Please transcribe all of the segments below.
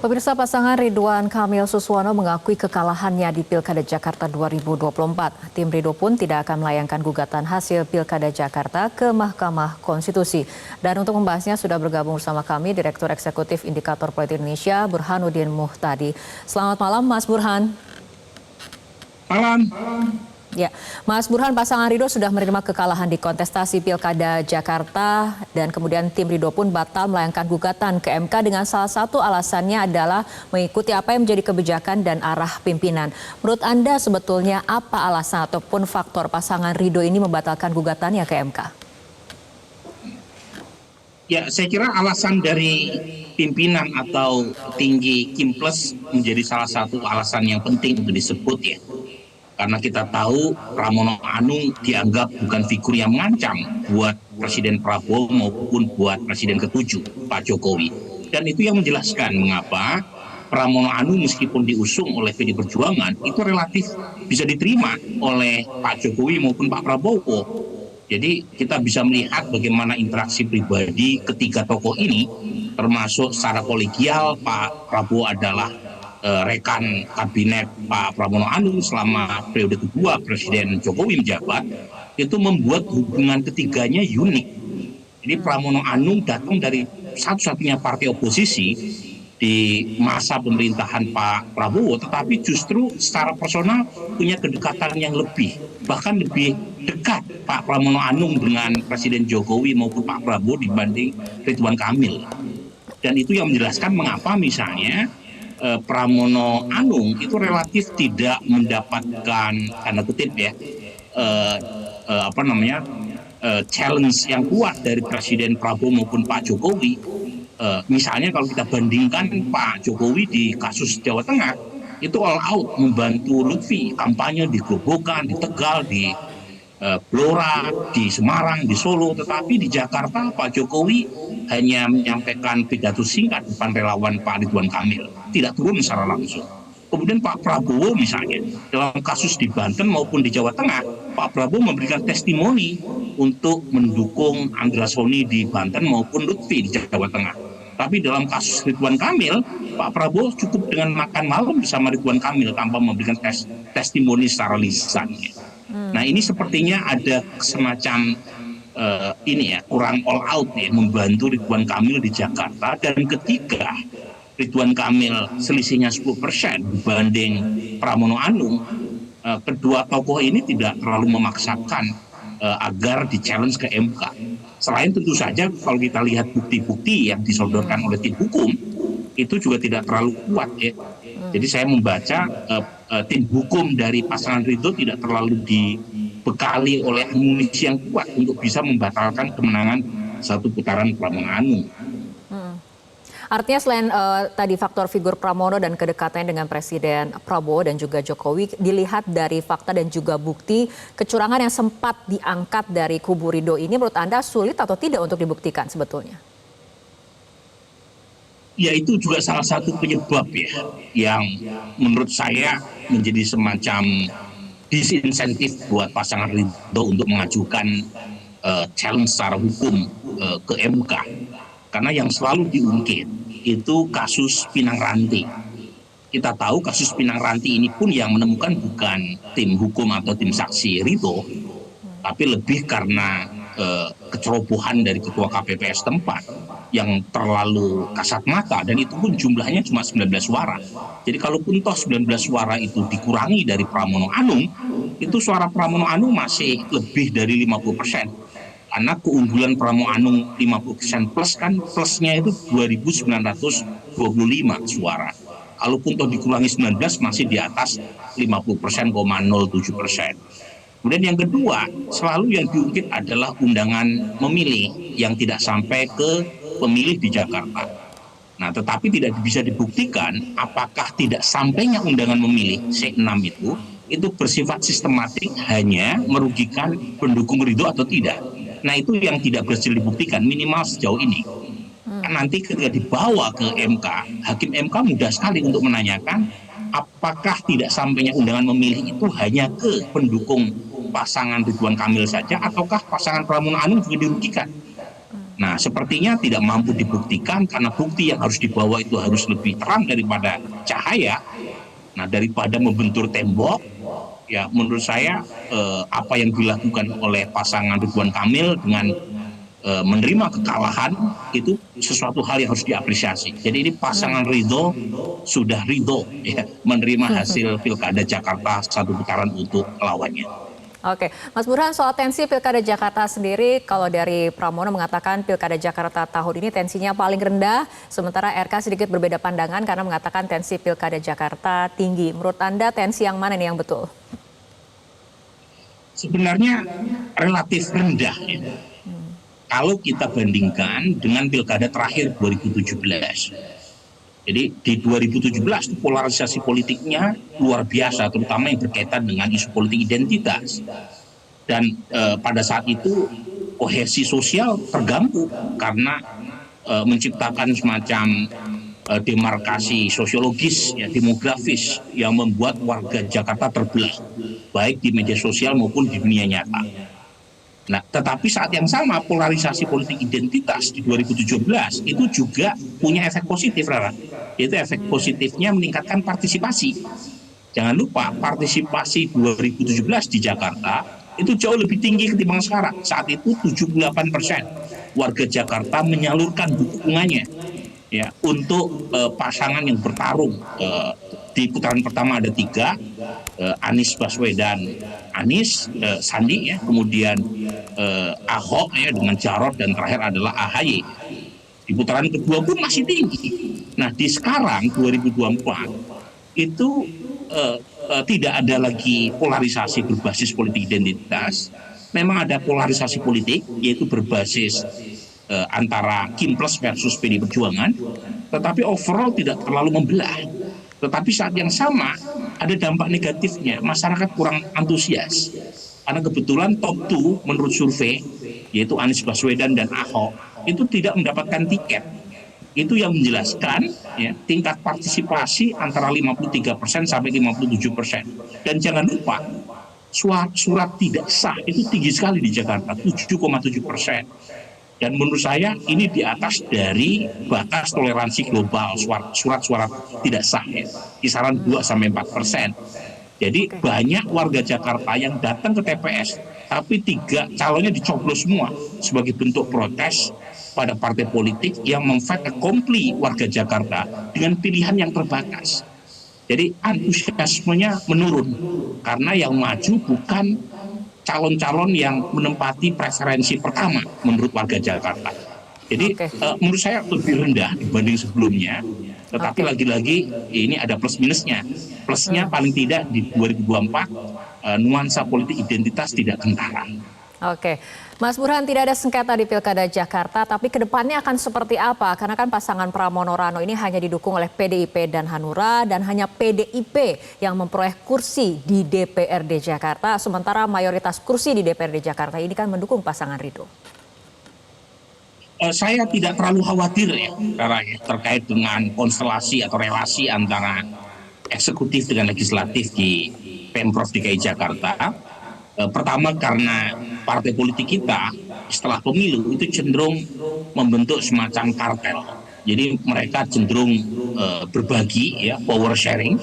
Pemirsa, pasangan Ridwan Kamil Suswono mengakui kekalahannya di Pilkada Jakarta 2024. Tim Ridho pun tidak akan melayangkan gugatan hasil Pilkada Jakarta ke Mahkamah Konstitusi. Dan untuk membahasnya sudah bergabung bersama kami Direktur Eksekutif Indikator Politik Indonesia, Burhanuddin Muhtadi. Selamat malam, Mas Burhan. Malam. Ya, Mas Burhan, pasangan Ridho sudah menerima kekalahan di kontestasi Pilkada Jakarta dan kemudian tim Ridho pun batal melayangkan gugatan ke MK dengan salah satu alasannya adalah mengikuti apa yang menjadi kebijakan dan arah pimpinan. Menurut Anda sebetulnya apa alasan ataupun faktor pasangan Ridho ini membatalkan gugatannya ke MK? Ya, saya kira alasan dari pimpinan atau tinggi Kimples menjadi salah satu alasan yang penting untuk disebut ya. Karena kita tahu Pramono Anung dianggap bukan figur yang mengancam buat Presiden Prabowo maupun buat Presiden ke-7 Pak Jokowi. Dan itu yang menjelaskan mengapa Pramono Anung meskipun diusung oleh PD Perjuangan itu relatif bisa diterima oleh Pak Jokowi maupun Pak Prabowo. Jadi kita bisa melihat bagaimana interaksi pribadi ketiga tokoh ini, termasuk secara kolegial Pak Prabowo adalah rekan kabinet Pak Pramono Anung selama periode kedua Presiden Jokowi menjabat, itu membuat hubungan ketiganya unik. Jadi Pramono Anung datang dari satu-satunya partai oposisi di masa pemerintahan Pak Prabowo, tetapi justru secara personal punya kedekatan yang lebih, bahkan lebih dekat Pak Pramono Anung dengan Presiden Jokowi maupun Pak Prabowo dibanding Ridwan Kamil. Dan itu yang menjelaskan mengapa misalnya Pramono Anung itu relatif tidak mendapatkan tanda kutip ya challenge yang kuat dari Presiden Prabowo maupun Pak Jokowi. Misalnya kalau kita bandingkan Pak Jokowi di kasus Jawa Tengah itu all out membantu Lutfi kampanye di Grobogan, di Tegal, di Blora, di Semarang, di Solo, tetapi di Jakarta Pak Jokowi hanya menyampaikan pidato singkat depan relawan Pak Ridwan Kamil, tidak turun secara langsung. Kemudian Pak Prabowo misalnya dalam kasus di Banten maupun di Jawa Tengah, Pak Prabowo memberikan testimoni untuk mendukung Andra Soni di Banten maupun Lutfi di Jawa Tengah. Tapi dalam kasus Ridwan Kamil, Pak Prabowo cukup dengan makan malam bersama Ridwan Kamil tanpa memberikan testimoni secara lisan. Nah ini sepertinya ada semacam kurang all out ya, membantu Ridwan Kamil di Jakarta. Dan ketika Ridwan Kamil selisihnya 10% dibanding Pramono Anung, kedua tokoh ini tidak terlalu memaksakan agar di-challenge ke MK. Selain tentu saja kalau kita lihat bukti-bukti yang disodorkan oleh tim hukum, itu juga tidak terlalu kuat ya. Jadi saya membaca tim hukum dari pasangan Ridho tidak terlalu dibekali oleh amunisi yang kuat untuk bisa membatalkan kemenangan satu putaran Pramono Anung. Artinya selain tadi faktor figur Pramono dan kedekatannya dengan Presiden Prabowo dan juga Jokowi, dilihat dari fakta dan juga bukti kecurangan yang sempat diangkat dari kubu Ridho ini, menurut Anda sulit atau tidak untuk dibuktikan sebetulnya? Ya itu juga salah satu penyebab ya yang menurut saya menjadi semacam disinsentif buat pasangan Ridho untuk mengajukan challenge secara hukum ke MK. Karena yang selalu diungkit itu kasus Pinang Ranti. Kita tahu kasus Pinang Ranti ini pun yang menemukan bukan tim hukum atau tim saksi Ridho, tapi lebih karena kecerobohan dari ketua KPPS tempat yang terlalu kasat mata, dan itu pun jumlahnya cuma 19 suara. Jadi kalaupun toh 19 suara itu dikurangi dari Pramono Anung, itu suara Pramono Anung masih lebih dari 50%. Karena keunggulan Pramono Anung 50% plus kan plusnya itu 2.925 suara. Kalaupun toh dikurangi 19 masih di atas 50%,07%. Kemudian yang kedua, selalu yang diungkit adalah undangan memilih yang tidak sampai ke pemilih di Jakarta. Nah, tetapi tidak bisa dibuktikan apakah tidak sampainya undangan memilih C6 itu bersifat sistematik hanya merugikan pendukung Ridho atau tidak. Nah, itu yang tidak berhasil dibuktikan minimal sejauh ini. Nanti ketika dibawa ke MK, hakim MK mudah sekali untuk menanyakan apakah tidak sampainya undangan memilih itu hanya ke pendukung pasangan Ridwan Kamil saja ataukah pasangan Pramono Anung juga dirugikan. Nah, sepertinya tidak mampu dibuktikan karena bukti yang harus dibawa itu harus lebih terang daripada cahaya. Nah, daripada membentur tembok, ya menurut saya apa yang dilakukan oleh pasangan Ridwan Kamil dengan menerima kekalahan itu sesuatu hal yang harus diapresiasi. Jadi ini pasangan ridho sudah ridho ya menerima hasil Pilkada Jakarta satu putaran untuk lawannya. Oke, Mas Burhan, soal tensi Pilkada Jakarta sendiri, kalau dari Pramono mengatakan Pilkada Jakarta tahun ini tensinya paling rendah, sementara RK sedikit berbeda pandangan karena mengatakan tensi Pilkada Jakarta tinggi. Menurut Anda tensi yang mana nih yang betul? Sebenarnya relatif rendah ya. Kalau kita bandingkan dengan Pilkada terakhir 2017. Jadi di 2017 itu polarisasi politiknya luar biasa, terutama yang berkaitan dengan isu politik identitas. Dan pada saat itu kohesi sosial terganggu karena menciptakan semacam demarkasi sosiologis, ya, demografis yang membuat warga Jakarta terbelah, baik di media sosial maupun di dunia nyata. Nah, tetapi saat yang sama polarisasi politik identitas di 2017 itu juga punya efek positif, Rara. Yaitu efek positifnya meningkatkan partisipasi. Jangan lupa partisipasi 2017 di Jakarta itu jauh lebih tinggi ketimbang sekarang. Saat itu 78% warga Jakarta menyalurkan dukungannya ya untuk pasangan yang bertarung. Di putaran pertama ada 3, Anies Baswedan, Sandi ya, kemudian Ahok ya dengan Jarot, dan terakhir adalah AHY. Di putaran kedua pun masih tinggi. Nah, di sekarang 2024 itu tidak ada lagi polarisasi berbasis politik identitas. Memang ada polarisasi politik yaitu berbasis antara Kimples versus PD Perjuangan, tetapi overall tidak terlalu membelah. Tetapi saat yang sama ada dampak negatifnya, masyarakat kurang antusias. Karena kebetulan top 2 menurut survei, yaitu Anies Baswedan dan Ahok, itu tidak mendapatkan tiket. Itu yang menjelaskan ya, tingkat partisipasi antara 53% sampai 57%. Dan jangan lupa, surat tidak sah itu tinggi sekali di Jakarta, 7,7%. Dan menurut saya ini di atas dari batas toleransi global surat-surat tidak sah ya, kisaran 2-4%. Jadi banyak warga Jakarta yang datang ke TPS tapi 3 calonnya dicoblos semua sebagai bentuk protes pada partai politik yang memfait accompli warga Jakarta dengan pilihan yang terbatas. Jadi antusiasmenya menurun karena yang maju bukan calon-calon yang menempati preferensi pertama menurut warga Jakarta. Jadi menurut saya lebih rendah dibanding sebelumnya. Tetapi lagi-lagi ini ada plus minusnya. Plusnya paling tidak di 2024 nuansa politik identitas tidak kentara. Oke, Mas Burhan, tidak ada sengketa di Pilkada Jakarta, tapi kedepannya akan seperti apa? Karena kan pasangan Pramono Rano ini hanya didukung oleh PDIP dan Hanura, dan hanya PDIP yang memperoleh kursi di DPRD Jakarta, sementara mayoritas kursi di DPRD Jakarta ini kan mendukung pasangan Ridho. Saya tidak terlalu khawatir ya, terkait dengan konstelasi atau relasi antara eksekutif dengan legislatif di Pemprov DKI Jakarta. Pertama karena partai politik kita setelah pemilu itu cenderung membentuk semacam kartel. Jadi mereka cenderung berbagi ya, power sharing,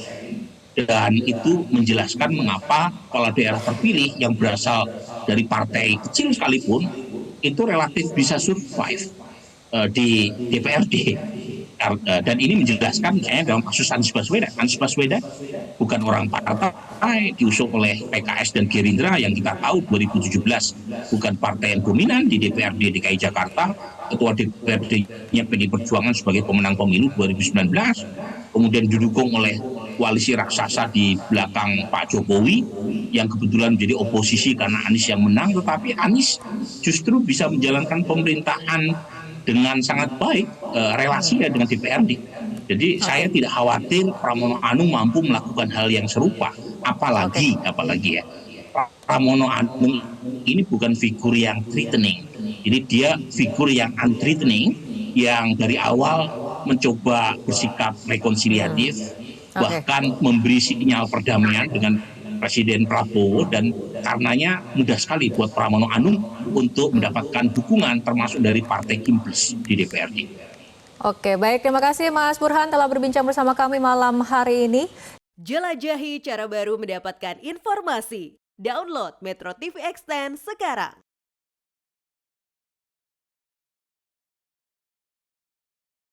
dan itu menjelaskan mengapa kepala daerah terpilih yang berasal dari partai kecil sekalipun itu relatif bisa survive di DPRD. Dan ini menjelaskan misalnya dalam kasus Anies Baswedan bukan orang partai, diusung oleh PKS dan Gerindra yang kita tahu 2017 bukan partai yang dominan di DPRD DKI Jakarta. Ketua DPRD-nya PD Perjuangan sebagai pemenang pemilu 2019, kemudian didukung oleh koalisi raksasa di belakang Pak Jokowi yang kebetulan menjadi oposisi karena Anies yang menang, tetapi Anies justru bisa menjalankan pemerintahan dengan sangat baik relasinya dengan DPRD. Jadi saya tidak khawatir Pramono Anung mampu melakukan hal yang serupa. Apalagi ya, Pramono Anung ini bukan figur yang threatening. Jadi dia figur yang unthreatening, yang dari awal mencoba bersikap rekonsiliatif, bahkan memberi sinyal perdamaian dengan Presiden Prabowo, dan karenanya mudah sekali buat Pramono Anung untuk mendapatkan dukungan termasuk dari Partai Kimbles di DPRD. Oke, baik. Terima kasih Mas Burhan telah berbincang bersama kami malam hari ini. Jelajahi cara baru mendapatkan informasi. Download Metro TV Extend sekarang.